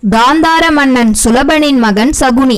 காந்தார மன்னன் சுலபனின் மகன் சகுனி.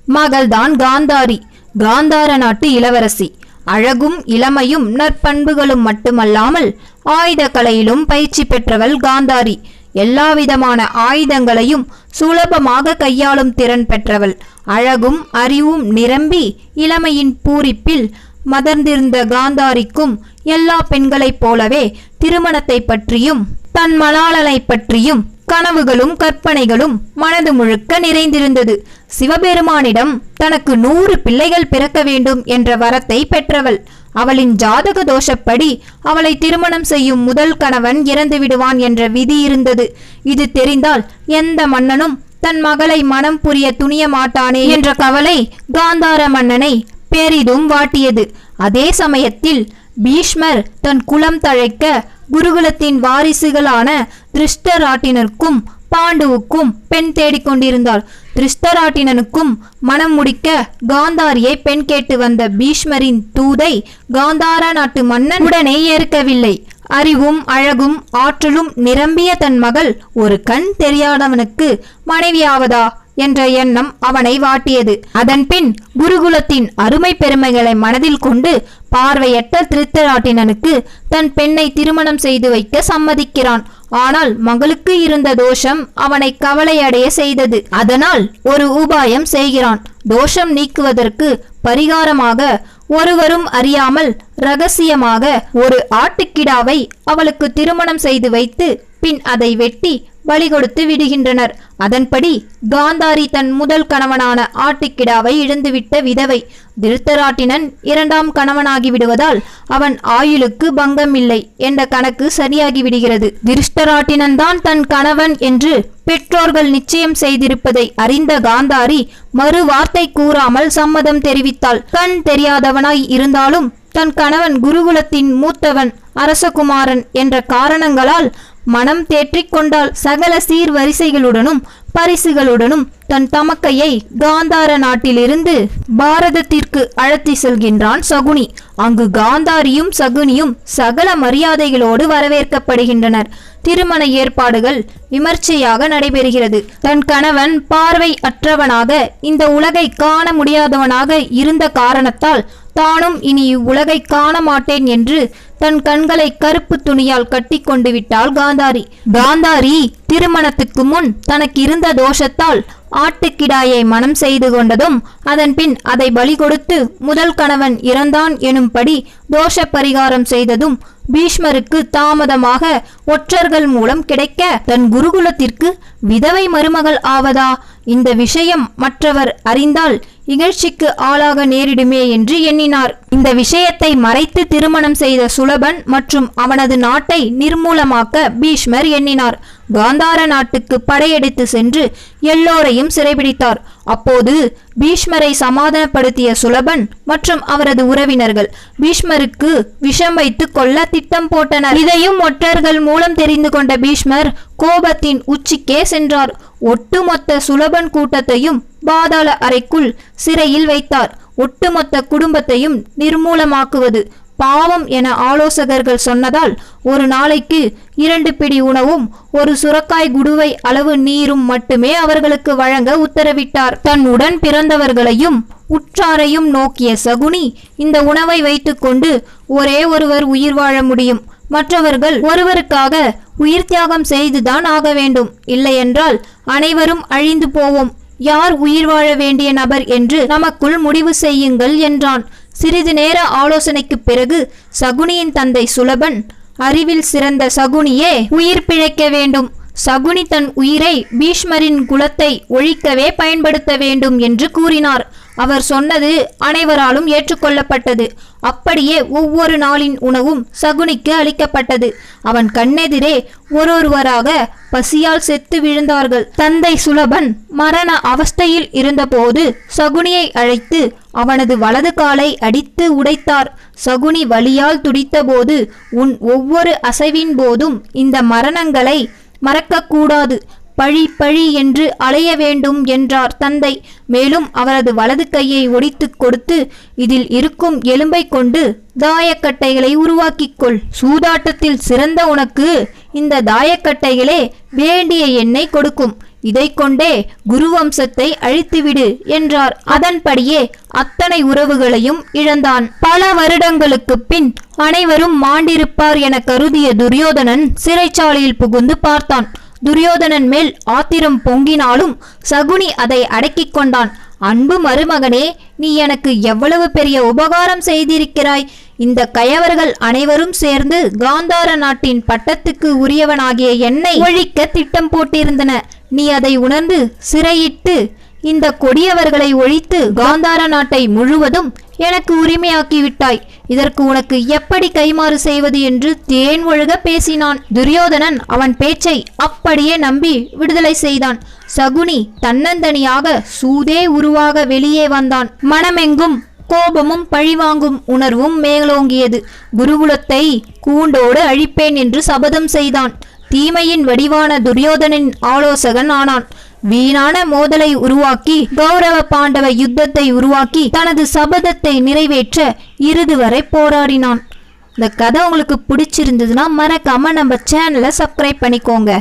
மகள்தான் காந்தாரி, காந்தார நாட்டு இளவரசி. அழகும் இளமையும் நற்பண்புகளும் மட்டுமல்லாமல் ஆயுத கலையிலும் பயிற்சி பெற்றவள் காந்தாரி. எல்லாவிதமான ஆயுதங்களையும் சுலபமாக கையாளும் திறன் பெற்றவள். அழகும் அறிவும் நிரம்பி இளமையின் பூரிப்பில் மதர்ந்திருந்த காந்தாரிக்கும் எல்லா பெண்களைப் போலவே திருமணத்தை பற்றியும் தன் மணாளனை பற்றியும் கனவுகளும் கற்பனைகளும் மனது முழுக்க நிறைந்திருந்தது. சிவபெருமானிடம் தனக்கு 100 பிள்ளைகள் பிறக்க வேண்டும் என்ற வரத்தை பெற்றவள். அவளின் ஜாதக தோஷப்படி அவளை திருமணம் செய்யும் முதல் கணவன் இறந்து விடுவான் என்ற விதி இருந்தது. இது தெரிந்தால் எந்த மன்னனும் தன் மகளை மனம் புரிய துணிய மாட்டானே என்ற கவலை காந்தார மன்னனை பெரிதும் வாட்டியது. அதே சமயத்தில் பீஷ்மர் தன் குலம் தழைக்க குருகுலத்தின் வாரிசுகளான திருஷ்டராட்டினருக்கும் பாண்டுவுக்கும் பெண் தேடிக்கொண்டிருந்தார். திருஷ்டராட்டினனுக்கும் மனம் முடிக்க காந்தாரியை பெண் கேட்டு வந்த பீஷ்மரின் தூதை காந்தார நாட்டு மன்னன் உடனே ஏற்கவில்லை. அறிவும் அழகும் ஆற்றலும் நிரம்பிய தன் மகள் ஒரு கண் தெரியாதவனுக்கு மனைவியாவதா என்ற எண்ணம் அவனை வாட்டியது. அதன்பின் குருகுலத்தின் அருமை பெருமைகளை மனதில் கொண்டு பார்வையற்ற திருத்தராட்டினனுக்கு தன் பெண்ணை திருமணம் செய்து வைக்க சம்மதிக்கிறான். ஆனால் மகளுக்கு இருந்த தோஷம் அவனை கவலையடைய செய்தது. அதனால் ஒரு உபாயம் செய்கிறான். தோஷம் நீக்குவதற்கு பரிகாரமாக ஒருவரும் அறியாமல் ரகசியமாக ஒரு ஆட்டுக்கிடாவை அவளுக்கு திருமணம் செய்து வைத்து பின் அதை வெட்டி பலி கொடுத்து விடுகின்றனர். அதன்படி காந்தாரி தன் முதல் கணவனான ஆட்டுக்கிடாவை இழந்துவிட்ட விதவை. திருத்தராட்டினன் 2ஆம் கணவனாகி விடுவதால் அவன் ஆயுளுக்கு பங்கம் இல்லை என்ற கணக்கு சரியாகி விடுகிறது. திருஷ்டராட்டினன் தான் தன் கணவன் என்று பெற்றோர்கள் நிச்சயம் செய்திருப்பதை அறிந்த காந்தாரி மறு வார்த்தை கூறாமல் சம்மதம் தெரிவித்தாள். கண் தெரியாதவனாய் இருந்தாலும் தன் கணவன் குருகுலத்தின் மூத்தவன் அரசகுமாரன் என்ற காரணங்களால் மனம் தேற்றிக் கொண்டாள். சகல சீர்வரிசைகளுடனும் பரிசுகளுடனும் தன் தமக்கையை காந்தார நாட்டிலிருந்து பாரதத்திற்கு அழைத்து செல்கின்றான் சகுனி. அங்கு காந்தாரியும் சகுனியும் சகல மரியாதைகளோடு வரவேற்கப்படுகின்றனர். திருமண ஏற்பாடுகள் விமர்சையாக நடைபெறுகிறது. தன் கணவன் பார்வை அற்றவனாக இந்த உலகை காண முடியாதவனாக இருந்த காரணத்தால் தானும் இனி இவ்வுலகை காண மாட்டேன் என்று தன் கண்களை கருப்பு துணியால் கட்டி கொண்டு விட்டாள் காந்தாரி. காந்தாரி திருமணத்துக்கு முன் தனக்கு இருந்த தோஷத்தால் ஆட்டுக்கிடாயை மனம் செய்து கொண்டதும் அதன்பின் அதை பலி கொடுத்து முதல் கணவன் இறந்தான் எனும்படி தோஷ பரிகாரம் செய்ததும் பீஷ்மருக்கு தாமதமாக ஒற்றர்கள் மூலம் கிடைக்க தன் குருகுலத்திற்கு விதவை மருமகள் ஆவதா? இந்த விஷயம் மற்றவர் அறிந்தால் இகழ்ச்சிக்கு ஆளாக நேரிடுமே என்று எண்ணினார். இந்த விஷயத்தை மறைத்து திருமணம் செய்த சுலபன் மற்றும் அவனது நாட்டை நிர்மூலமாக்க பீஷ்மர் எண்ணினார். காந்தார நாட்டுக்கு படையெடுத்து சென்று எல்லோரையும் சிறைபிடித்தார். அப்போது பீஷ்மரை சமாதானப்படுத்திய சுலபன் மற்றும் அவரது உறவினர்கள் பீஷ்மருக்கு விஷம் வைத்து கொல்ல திட்டம் போட்டனர். இதையும் ஒற்றர்கள் மூலம் தெரிந்து கொண்ட பீஷ்மர் கோபத்தின் உச்சிக்கே சென்றார். ஒட்டுமொத்த சுலபன் கூட்டத்தையும் பாதாள அறைக்குள் சிறையில் வைத்தார். ஒட்டுமொத்த குடும்பத்தையும் நிர்மூலமாக்குவது பாவம் என ஆலோசகர்கள் சொன்னதால் ஒரு நாளைக்கு 2 பிடி உணவும் 1 சுரக்காய் குடுவை அளவு நீரும் மட்டுமே அவர்களுக்கு வழங்க உத்தரவிட்டார். தன் உடன் பிறந்தவர்களையும் உற்றாரையும் நோக்கிய சகுனி, இந்த உணவை வைத்துக்கொண்டு ஒரே ஒருவர் உயிர் வாழ முடியும். மற்றவர்கள் ஒருவருக்காக உயிர் தியாகம் செய்துதான் ஆக வேண்டும். இல்லையென்றால் அனைவரும் அழிந்து போவோம். யார் உயிர் வாழ வேண்டிய நபர் என்று நமக்குள் முடிவு செய்யுங்கள் என்றான். சிறிது நேர ஆலோசனைக்கு பிறகு சகுனியின் தந்தை சுலபன், அறிவில் சிறந்த சகுனியே உயிர் பிழைக்க வேண்டும். சகுனி தன் உயிரை பீஷ்மரின் குலத்தை ஒழிக்கவே பயன்படுத்த வேண்டும் என்று கூறினார். அவர் சொன்னது அனைவராலும் ஏற்றுக்கொள்ளப்பட்டது. அப்படியே ஒவ்வொரு நாளின் உணவும் சகுனிக்கு அளிக்கப்பட்டது. அவன் கண்ணெதிரே ஒருவராக பசியால் செத்து விழுந்தார்கள். தந்தை சுலபன் மரண அவஸ்தையில் இருந்தபோது சகுனியை அழைத்து அவனது வலது காலை அடித்து உடைத்தார். சகுனி வலியால் துடித்தபோது, உன் ஒவ்வொரு அசைவின் போதும் இந்த மரணங்களை மறக்கக்கூடாது, பழி பழி என்று அலைய வேண்டும் என்றார் தந்தை. மேலும் அவரது வலது கையை ஒடித்து கொடுத்து, இதில் இருக்கும் எலும்பை கொண்டு தாயக்கட்டைகளை உருவாக்கிக்கொள். சூதாட்டத்தில் சிறந்த உனக்கு இந்த தாயக்கட்டைகளே வேண்டிய எண்ணெய் கொடுக்கும். இதை கொண்டே குருவம்சத்தை அழித்துவிடு என்றார். அதன்படியே அத்தனை உறவுகளையும் இழந்தான். பல வருடங்களுக்கு பின் அனைவரும் மாண்டிருப்பார் என கருதிய துரியோதனன் சிறைச்சாலையில் புகுந்து பார்த்தான். துரியோதனன் மேல் ஆத்திரம் பொங்கினாலும் சகுனி அதை அடக்கிக் கொண்டான். அன்பு மருமகனே, நீ எனக்கு எவ்வளவு பெரிய உபகாரம் செய்திருக்கிறாய். இந்த கயவர்கள் அனைவரும் சேர்ந்து காந்தார நாட்டின் பட்டத்துக்கு உரியவனாகிய என்னை ஒழிக்க திட்டம் போட்டிருந்தன. நீ அதை உணர்ந்து சிறையிட்டு இந்த கொடியவர்களை ஒழித்து காந்தார நாட்டை முழுவதும் எனக்கு உரிமையாக்கிவிட்டாய். இதற்கு உனக்கு எப்படி கைமாறு செய்வது என்று தேன் ஒழுக பேசினான். துரியோதனன் அவன் பேச்சை அப்படியே நம்பி விடுதலை செய்தான். சகுனி தன்னந்தனியாக சூதே உருவாக வெளியே வந்தான். மனமெங்கும் கோபமும் பழிவாங்கும் உணர்வும் மேலோங்கியது. குருகுலத்தை கூண்டோடு அழிப்பேன் என்று சபதம் செய்தான். தீமையின் வடிவான துரியோதனின் ஆலோசகன் ஆனான். வீணான மோதலை உருவாக்கி கௌரவ பாண்டவ யுத்தத்தை உருவாக்கி தனது சபதத்தை நிறைவேற்ற இறுதி வரை போராடினான். இந்த கதை உங்களுக்கு பிடிச்சிருந்ததுன்னா மறக்காம நம்ம சேனலை சப்ஸ்கிரைப் பண்ணிக்கோங்க.